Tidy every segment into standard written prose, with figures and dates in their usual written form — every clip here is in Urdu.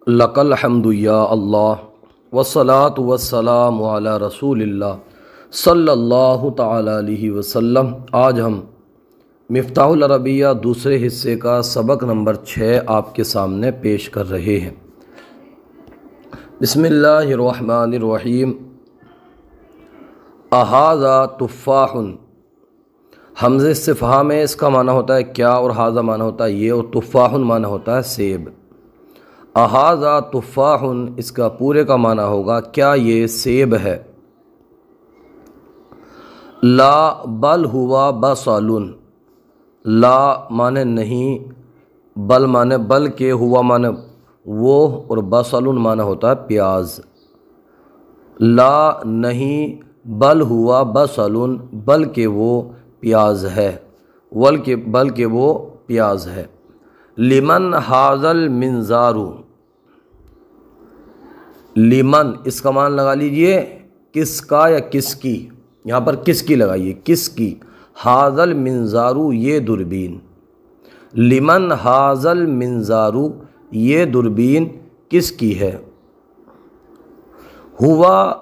لکل الحمد یا اللہ والصلاة والسلام علی رسول اللہ صلی اللہ تعالی علیہ وسلم۔ آج ہم مفتاح العربیہ دوسرے حصے کا سبق نمبر 6 آپ کے سامنے پیش کر رہے ہیں۔ بسم اللہ الرحمن الرحیم۔ اہذا تفاح، حمزہ استفہام ہے، اس کا معنی ہوتا ہے کیا، اور ہذا معنی ہوتا ہے یہ، اور تفاح معنی ہوتا ہے سیب۔ اہذا تفاح، اس کا پورے کا معنی ہوگا کیا یہ سیب ہے۔ لا بل ہوا بصل، لا معنی نہیں، بل معنی بلکہ، ہوا معنی وہ، اور بصل معنی ہوتا ہے پیاز۔ لا نہیں، بل ہوا بصل، بلکہ وہ پیاز ہے، بلکہ وہ پیاز ہے۔ لمن ھذا المنظار، لمن اس کا معنی لگا لیجئے کس کا یا کس کی، یہاں پر کس کی لگائیے، کس کی۔ ھذا المنظار، یہ دوربین۔ لمن ھذا المنظار، یہ دوربین کس کی ہے۔ ہوا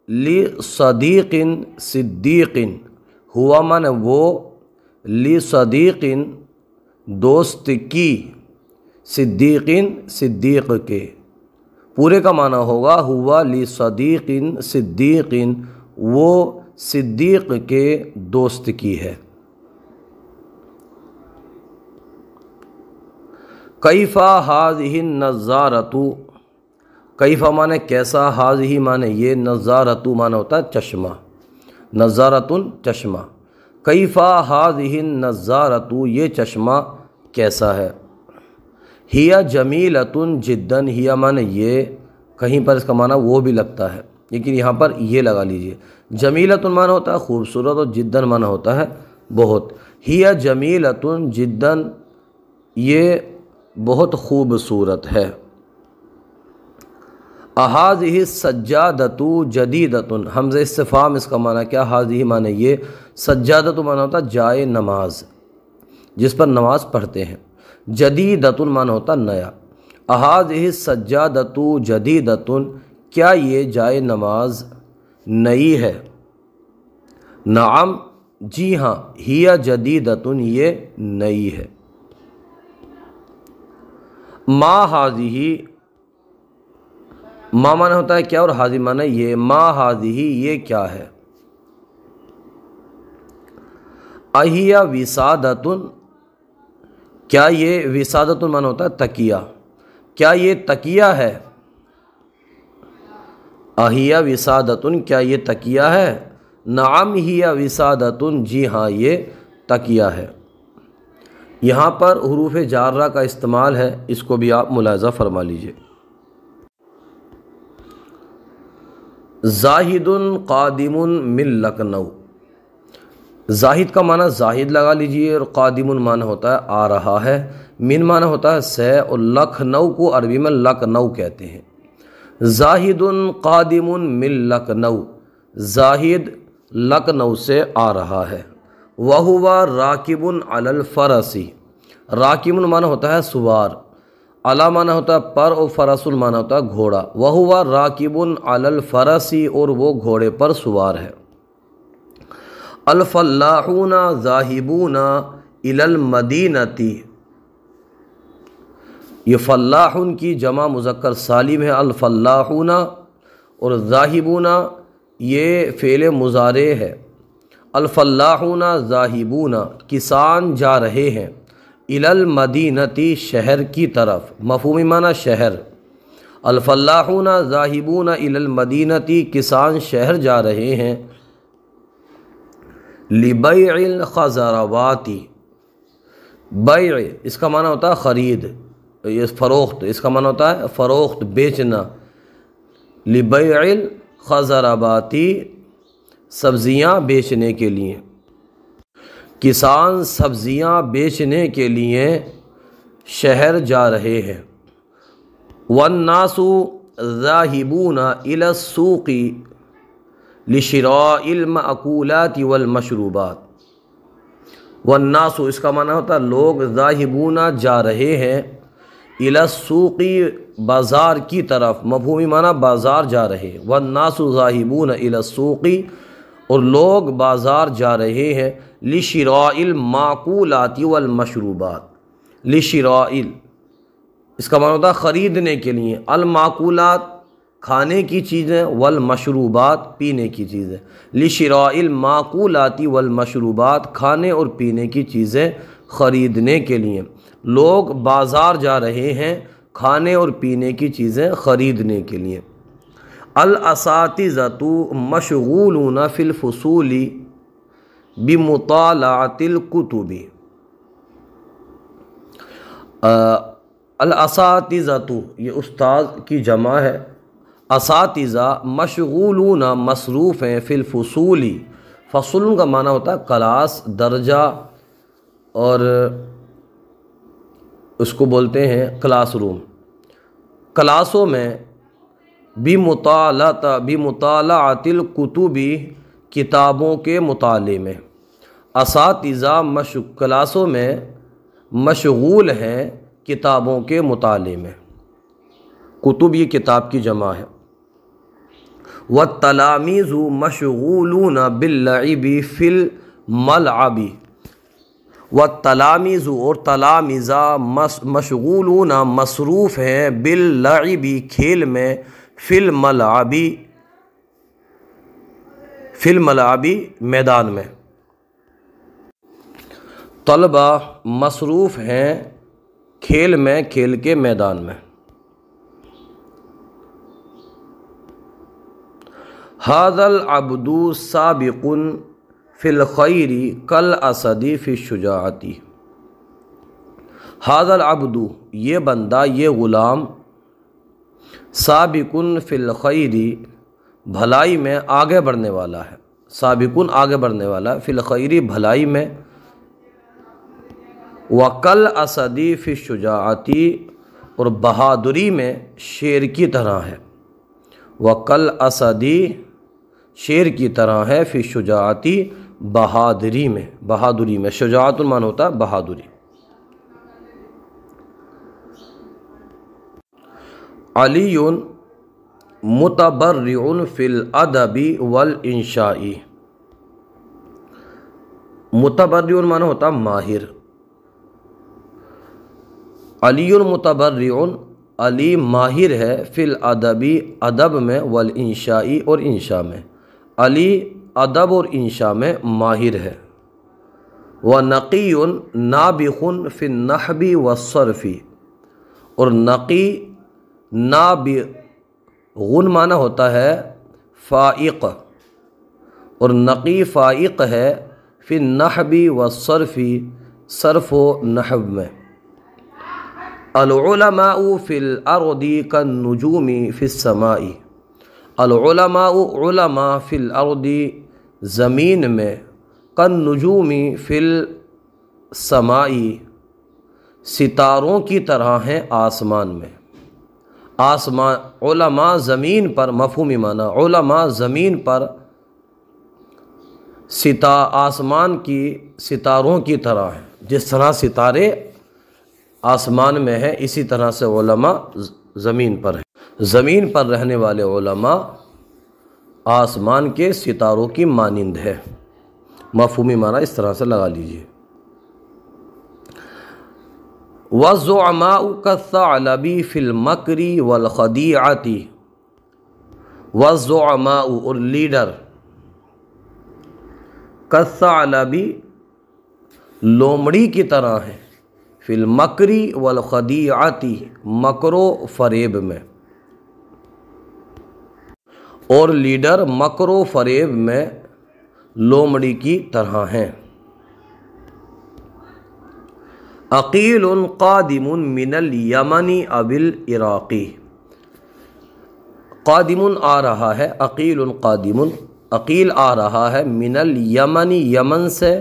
لصدیق صدیق، ہوا معنی وہ، لصدیق دوست کی، صدیق صدیق کے، پورے کا معنی ہوگا ہوا لصدیق صدیق، وہ صدیق کے دوست کی ہے۔ کیف ھذہ النضارۃ، کیف معنی کیسا، ھذہ معنی یہ، نضارۃ معنی ہوتا ہے چشمہ، نضارۃ چشمہ۔ کیف ھذہ النضارۃ، یہ چشمہ کیسا ہے۔ ہی جمیلۃ جدا، ہی معنی یہ، کہیں پر اس کا معنی وہ بھی لگتا ہے لیکن یہاں پر یہ لگا لیجئے۔ جمیلۃ معنی ہوتا ہے خوبصورت، اور جدا معنی ہوتا ہے بہت۔ ہی جمیلۃ جدا، یہ بہت خوبصورت ہے۔ اھذہ السجادۃ جدیدۃ، حمزہ استفہام اس کا معنی کیا، ھذہ معنی یہ، سجادۃ معنی ہوتا ہے جائے نماز، جس پر نماز پڑھتے ہیں۔ جدیدۃ معنی ہوتا نیا۔ اھذہ السجادۃ جدیدۃ، کیا یہ جائے نماز نئی ہے۔ نعم جی ہاں، ہی جدیدۃ، یہ نئی ہے۔ ما ھذہ، ما معنی ہوتا ہے کیا، اور ھذہ معنی یہ، ما ھذہ یہ کیا ہے۔ اہی وسادۃ، کیا یہ، وسادۃ معنی ہوتا ہے تکیہ، کیا یہ تکیہ ہے۔ اہی وسادۃ، کیا یہ تکیہ ہے۔ نعم ہی وسادۃ، جی ہاں یہ تکیہ ہے۔ یہاں پر حروف جارہ کا استعمال ہے، اس کو بھی آپ ملاحظہ فرما لیجئے۔ زاہد قادم من لکھنؤ، زاہد کا معنی زاہد لگا لیجئے، اور قادم معنی ہوتا ہے آ رہا ہے، من معنی ہوتا ہے سے، اور لکھنؤ کو عربی میں لکھنؤ کہتے ہیں۔ زاہد قادم من لکھنؤ، زاہد لکھنؤ سے آ رہا ہے۔ وہو راکب علی الفرس، راکب معنی ہوتا ہے سوار، علی معنی ہوتا ہے پر، اور فرس معنی ہوتا ہے گھوڑا۔ وہو راکب علی الفرس، اور وہ گھوڑے پر سوار ہے۔ الفلاحون ذاہبون الی المدینۃ، یہ فلاحون کی جمع مذکر سالم ہے، الفلاحون، اور ذاہبون یہ فعل مضارع ہے۔ الفلاحون ذاہبون، کسان جا رہے ہیں، الی المدینۃ شہر کی طرف، مفہومی معنی شہر۔ الفلاحون ذاہبون الی المدینۃ، کسان شہر جا رہے ہیں۔ لبیع الخضروات، بیع اس کا معنی ہوتا ہے خرید، یہ فروخت، اس کا معنی ہوتا ہے فروخت، بیچنا۔ لبیع الخضروات، سبزیاں بیچنے کے لیے، کسان سبزیاں بیچنے کے لیے شہر جا رہے ہیں۔ والناس ذاہبون الی السوق لشراء المأکولات والمشروبات، والناس اس کا معنی ہوتا ہے لوگ، ذاہبون جا رہے ہیں، الی السوق بازار کی طرف، مفہومی معنی بازار جا رہے، والناس ذاہبون الی السوق، اور لوگ بازار جا رہے ہیں، لشراء المعقولات والمشروبات، لشراء اس کا معنی ہوتا ہے خریدنے کے لیے، المعقولات کھانے کی چیزیں، والمشروبات پینے کی چیزیں، لشراء المعقولات والمشروبات کھانے اور پینے کی چیزیں خریدنے کے لیے، لوگ بازار جا رہے ہیں کھانے اور پینے کی چیزیں خریدنے کے لیے۔ الاساتذۃ مشغولون فی الفصول بمطالعۃ الکتب، الاساتذۃ یہ استاد کی جمع ہے، اساتذہ مشغولون مصروف ہیں، فی الفصول، فصل کا معنی ہوتا ہے کلاس، درجہ، اور اس کو بولتے ہیں کلاس روم، کلاسوں میں، بمطالعۃ الکتب کتابوں کے مطالعے میں، اساتذہ کلاسوں میں مشغول ہیں کتابوں کے مطالعے میں، کتب یہ کتاب کی جمع ہے۔ والتلاميذ مشغولون باللعب فی الملعب، والتلاميذ اور تلامذہ مشغولون مصروف ہیں، باللعب کھیل میں، فی الملعب میدان میں، طلبہ مصروف ہیں کھیل میں، کھیل کے میدان میں۔ ھذا العبد سابق فی الخیر کالاسد فی الشجاعۃ، ھذا العبد یہ بندہ، یہ غلام، سابق فی الخیر بھلائی میں آگے بڑھنے والا ہے، سابق آگے بڑھنے والا ہے، فی الخیر بھلائی میں، وکالاسد فی الشجاعۃ اور بہادری میں شیر کی طرح ہے، وکالاسد شیر کی طرح ہے، فی الشجاعۃ بہادری میں، بہادری میں، شجاعت المعنی ہوتا ہے بہادری۔ علی متبرع فی الادب والانشاء، متبرع معنی ہوتا ہے ماہر، علی متبرع علی ماہر ہے، فی الادب ادب میں، والانشاء اور انشاء میں، علی ادب اور انشاء میں ماہر ہے۔ ونقی نابغ فی النحو والصرف، اور نقی نابغ معنی ہوتا ہے فائق، اور نقی فائق ہے، فی النحو والصرف صرف و نحو میں۔ العلماء فی الارض کالنجوم فی السماء، العلماء علماء فی الارض زمین میں، کالنجوم فی السماء ستاروں کی طرح ہیں آسمان میں، آسمان علماء زمین پر، مفہومی معنی علماء زمین پر آسمان کی ستاروں کی طرح ہیں، جس طرح ستارے آسمان میں ہے اسی طرح سے علماء زمین پر ہیں، زمین پر رہنے والے علماء آسمان کے ستاروں کی مانند ہے، مفہومی معنی اس طرح سے لگا لیجیے۔ والزعماء كالثعلب فی المکر والخدیعۃ، والزعماء اور لیڈر، كالثعلب لومڑی کی طرح ہیں، فی المکر والخدیعۃ مکر و فریب میں، اور لیڈر مکر و فریب میں لومڑی کی طرح ہیں۔ عقیل قادم من الیمن او العراق، قادم آ رہا ہے، عقیل قادم عقیل آ رہا ہے، من الیمن یمن سے،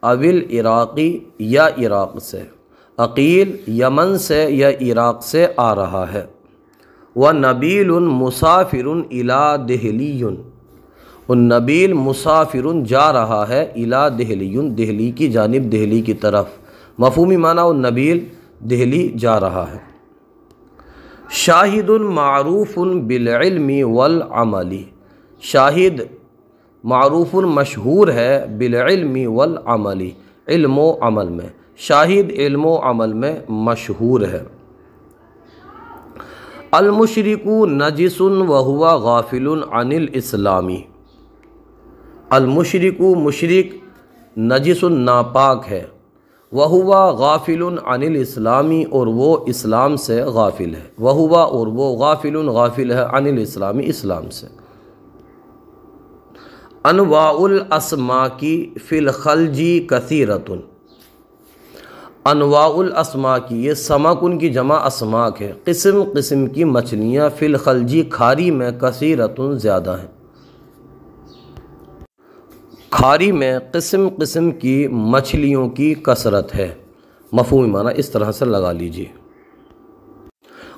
او العراق یا عراق سے، عقیل یمن سے یا عراق سے آ رہا ہے۔ وَنَبِيلٌ مُسَافِرٌ إِلَى دِہْلِيٌّ، النبیل مسافر جا رہا ہے، الا دہلی دہلی کی جانب، دہلی کی طرف، مفہومی معنی النبیل دہلی جا رہا ہے۔ شاہد معروف بالعلم والعمل، شاہد معروف مشہور ہے بالعلم والعمل، علم و عمل میں، شاہد علم و عمل میں مشہور ہے۔ المشرک نجس وہو غافل عن الاسلام، المشرک مشرک نجس ناپاک ہے، وہو غافل عن الاسلام اور وہ اسلام سے غافل ہے، وہو اور وہ غافل غافل ہے عن الاسلام اسلام سے۔ انواع الاسماک فی الخلج کثیرۃ، انواع الاسماک یہ سمک ان کی جمع اسماک ہے، قسم قسم کی مچھلیاں، فی الخلج کھاری میں، کثیرۃ زیادہ ہیں، کھاری میں قسم قسم کی مچھلیوں کی کثرت ہے، مفہومی معنی اس طرح سے لگا لیجیے۔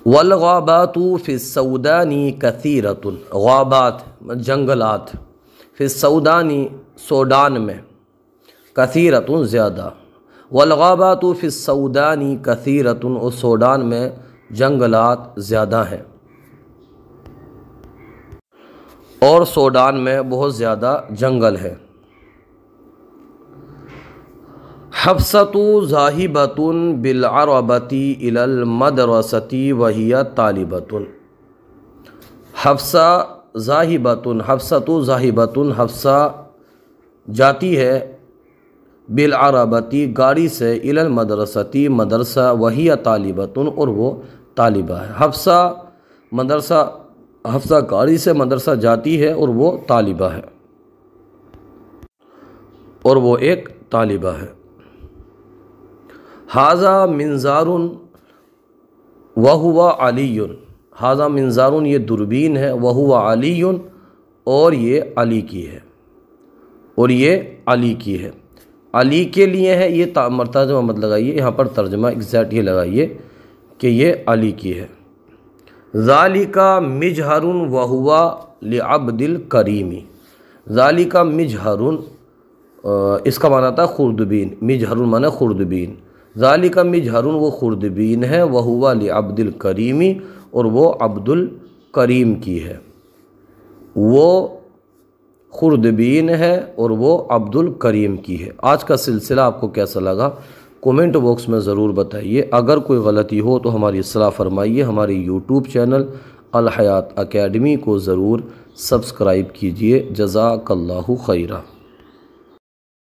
والغابات فی السودان کثیرۃ، غابات جنگلات، فی السودان سوڈان میں، کثیرۃ زیادہ، والغابات فی السودان کثیرۃ اور سوڈان میں جنگلات زیادہ ہیں، اور سوڈان میں بہت زیادہ جنگل ہے۔ حفصۃ ذاہبۃ بالعربۃ الی المدرسۃ وہی طالبۃ، حفصہ ذاہبۃ، حفصۃ ذاہبۃ، حفصہ جاتی ہے، بالعربۃ گاڑی سے، الی المدرسۃ مدرسہ، وہی طالبۃ اور وہ طالبہ ہے، حفصہ مدرسہ، حفصہ گاڑی سے مدرسہ جاتی ہے اور وہ طالبہ ہے، اور وہ ایک طالبہ ہے۔ ھذا منظار وہو علی، ھذا منظار یہ دوربین ہے، وہو علی اور یہ علی کی ہے، اور یہ علی کی ہے، علی کے لیے ہے، یہ ترجمہ مت لگائیے، یہاں پر ترجمہ ایگزیکٹ یہ لگائیے کہ یہ علی کی ہے۔ ذالک مجہر وہو لعبد الکریم، ذالک مجہر اس کا معنی تھا خوردبین، مجہر معنی خوردبین، ذالک مجہر وہ خوردبین ہے، وہو لعبد الکریم اور وہ عبد الکریم کی ہے، وہ خوردبین ہے اور وہ عبد الکریم کی ہے۔ آج کا سلسلہ آپ کو کیسا لگا کومنٹ باکس میں ضرور بتائیے، اگر کوئی غلطی ہو تو ہماری اصلاح فرمائیے، ہماری یوٹیوب چینل الحیات اکیڈمی کو ضرور سبسکرائب کیجیے۔ جزاک اللہ خیرہ۔